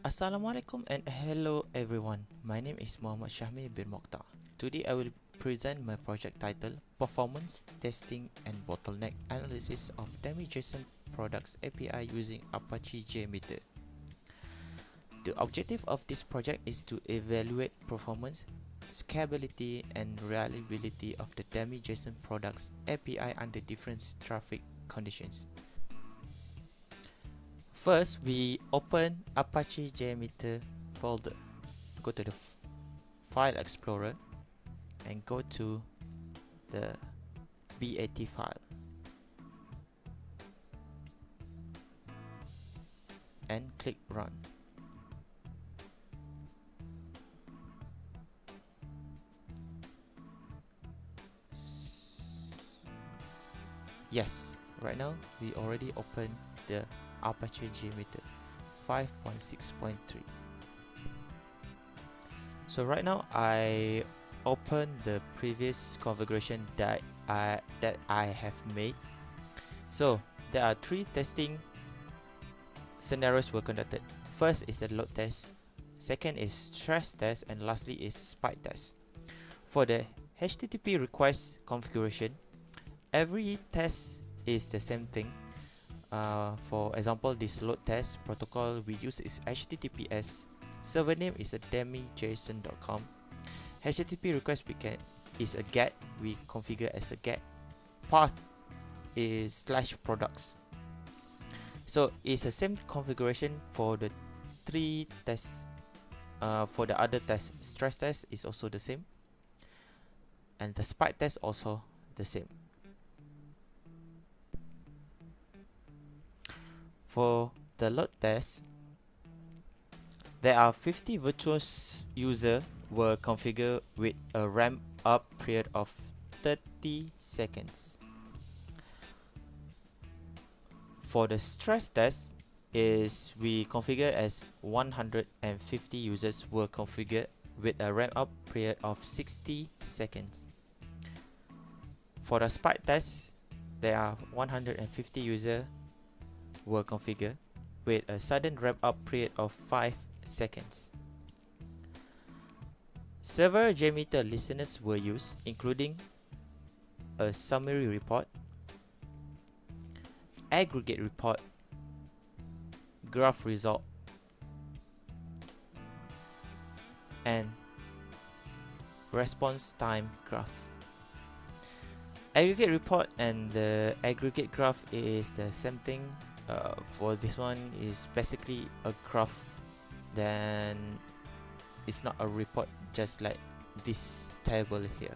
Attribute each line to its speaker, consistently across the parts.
Speaker 1: Assalamualaikum and hello everyone. My name is Muhammad Shahmi bin Mokhtar. Today I will present my project title Performance Testing and Bottleneck Analysis of DummyJSON Products API using Apache JMeter. The objective of this project is to evaluate performance, scalability and reliability of the DummyJSON Products API under different traffic conditions. First, we open Apache JMeter folder. Go to the File Explorer and go to the BAT file and click Run. Yes, right now we already opened the Apache JMeter 5.6.3. So right now I open the previous configuration that I have made. So there are three testing scenarios were conducted. First is a load test, second is stress test, and lastly is spike test. For the HTTP request configuration, every test is the same thing. For example, this load test protocol we use is HTTPS. Server name is a DummyJSON.com. HTTP request is a GET. We configure as a GET. Path is /products. So it's the same configuration for the three tests. For the other tests, stress test is also the same, and the spike test also the same. For the load test, there are 50 virtual users were configured with a ramp up period of 30 seconds. For the stress test, is we configure as 150 users were configured with a ramp up period of 60 seconds. For the spike test, there are 150 users were configured with a sudden ramp up period of 5 seconds. Several JMeter listeners were used, including a summary report, aggregate report, graph result, and response time graph. Aggregate report and the aggregate graph is the same thing. For this one is basically a graph, then it's not a report, just like this table here.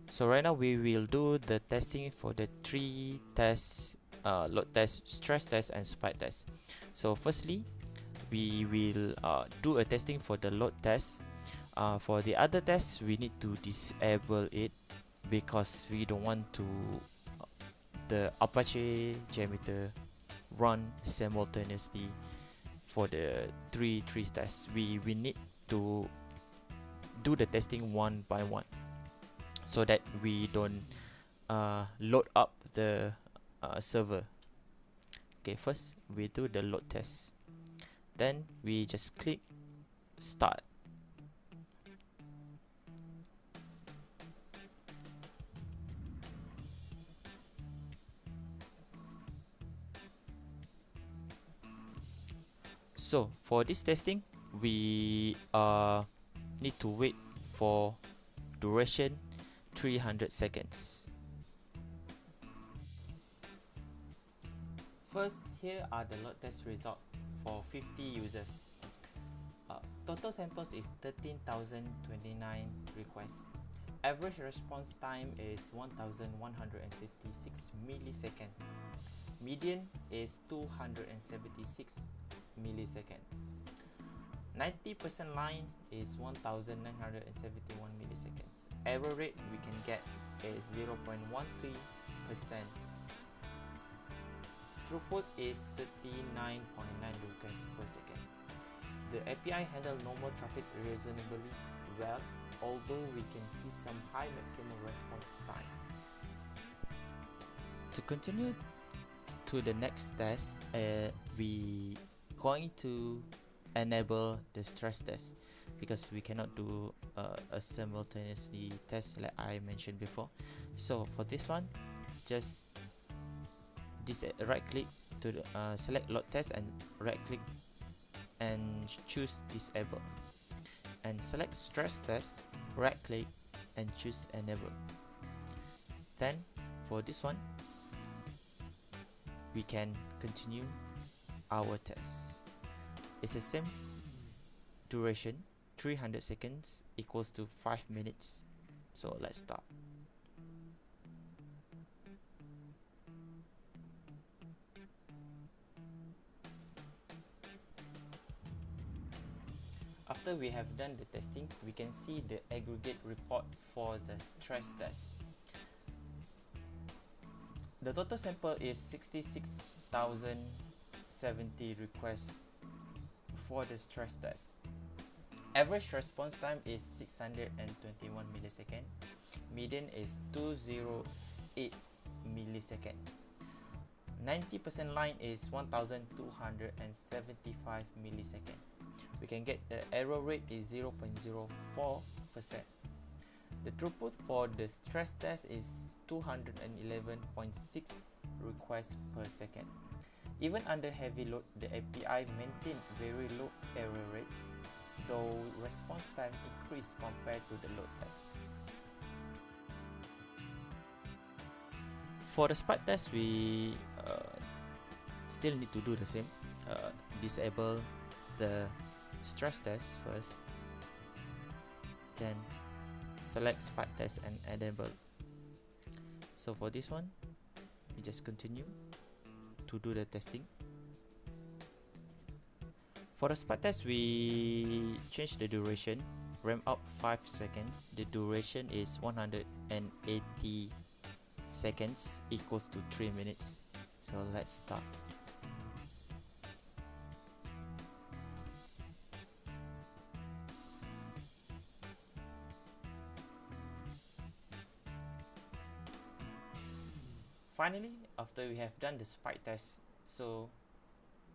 Speaker 1: So right now we will do the testing for the three tests: load test, stress test, and spike test. So firstly, we will do a testing for the load test. For the other tests, we need to disable it because we don't want to the Apache JMeter run simultaneously for the three tests. We need to do the testing one by one so that we don't load up the server. Okay, first we do the load test, then we just click start. So for this testing, we need to wait for duration 300 seconds. First, here are the load test results for 50 users. Total samples is 13,029 requests. Average response time is 1,156 milliseconds. Median is 276 millisecond. 90% line is 1971 milliseconds. Error rate we can get is 0.13%. Throughput is 39.9 requests per second. The API handle normal traffic reasonably well, although we can see some high maximum response time. To continue to the next test, we going to enable the stress test, because we cannot do a simultaneously test like I mentioned before. So for this one, just right click to the, select load test and right click and choose disable, and select stress test, right click and choose enable. Then for this one, we can continue our test. It's the same duration, 300 seconds equals to 5 minutes. So let's start. After we have done the testing, we can see the aggregate report for the stress test. The total sample is 66,070 requests for the stress test. Average response time is 621 milliseconds. Median is 208 milliseconds. 90% line is 1275 milliseconds. We can get the error rate is 0.04%. The throughput for the stress test is 211.6 requests per second. Even under heavy load, the API maintained very low error rates, though response time increased compared to the load test. For the spike test, we still need to do the same. Disable the stress test first, then select spike test and enable. So for this one, we just continue to do the testing. For the spike test, we change the duration, ramp up 5 seconds. The duration is 180 seconds equals to 3 minutes. So let's start. Finally, after we have done the spike test, so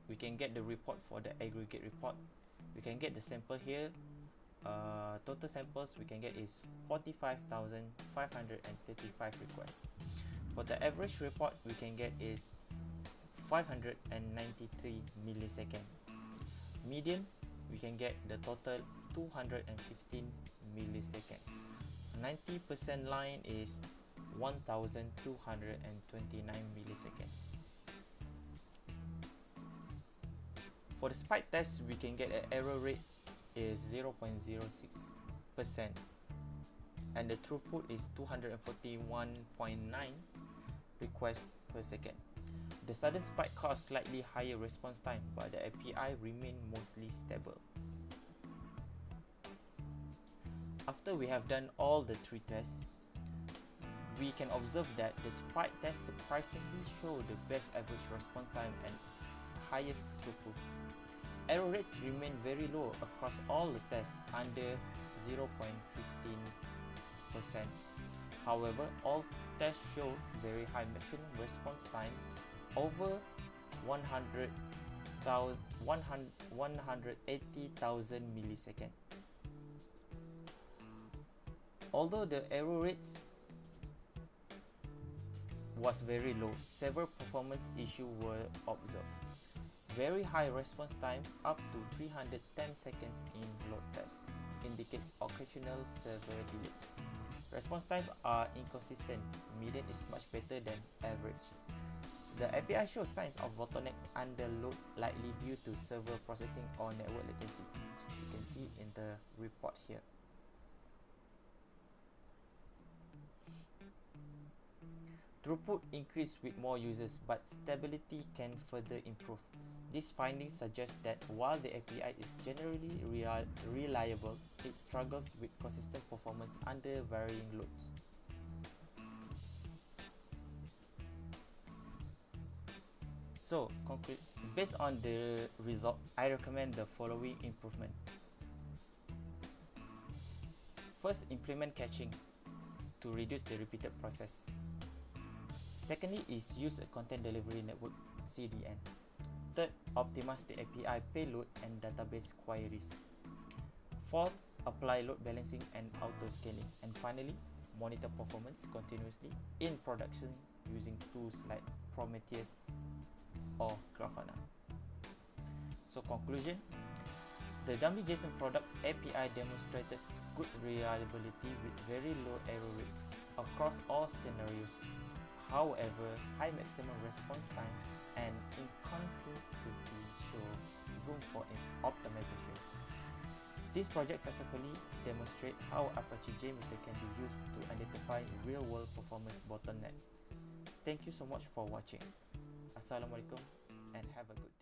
Speaker 1: we can get the report for the aggregate report. We can get the sample here. Total samples we can get is 45,535 requests. For the average report we can get is 593 milliseconds. Median we can get the total 215 milliseconds. 90% line is 1229 milliseconds. For the spike test, we can get an error rate is 0.06%, and the throughput is 241.9 requests per second. The sudden spike caused slightly higher response time, but the API remained mostly stable. After we have done all the 3 tests, we can observe that the spike test surprisingly show the best average response time and highest throughput. Error rates remain very low across all the tests, under 0.15%. However, all tests show very high maximum response time, over 180,000 milliseconds. Although the error rates was very low, several performance issues were observed. Very high response time, up to 310 seconds in load test, indicates occasional server delays. Response times are inconsistent. Median is much better than average. The API shows signs of bottlenecks under load, likely due to server processing or network latency. You can see in the report here. Throughput increased with more users, but stability can further improve. These findings suggest that while the API is generally reliable, it struggles with consistent performance under varying loads. So, based on the result, I recommend the following improvement. First, implement caching to reduce the repeated process. Secondly is use a content delivery network CDN. Third, optimize the API payload and database queries. Fourth, apply load balancing and auto scaling. And finally, monitor performance continuously in production using tools like Prometheus or Grafana. So conclusion, the DummyJSON product's API demonstrated good reliability with very low error rates across all scenarios. However, high maximum response times and inconsistency show room for optimization. This project successfully demonstrates how Apache JMeter can be used to identify real-world performance bottleneck. Thank you so much for watching. Assalamualaikum and have a good day.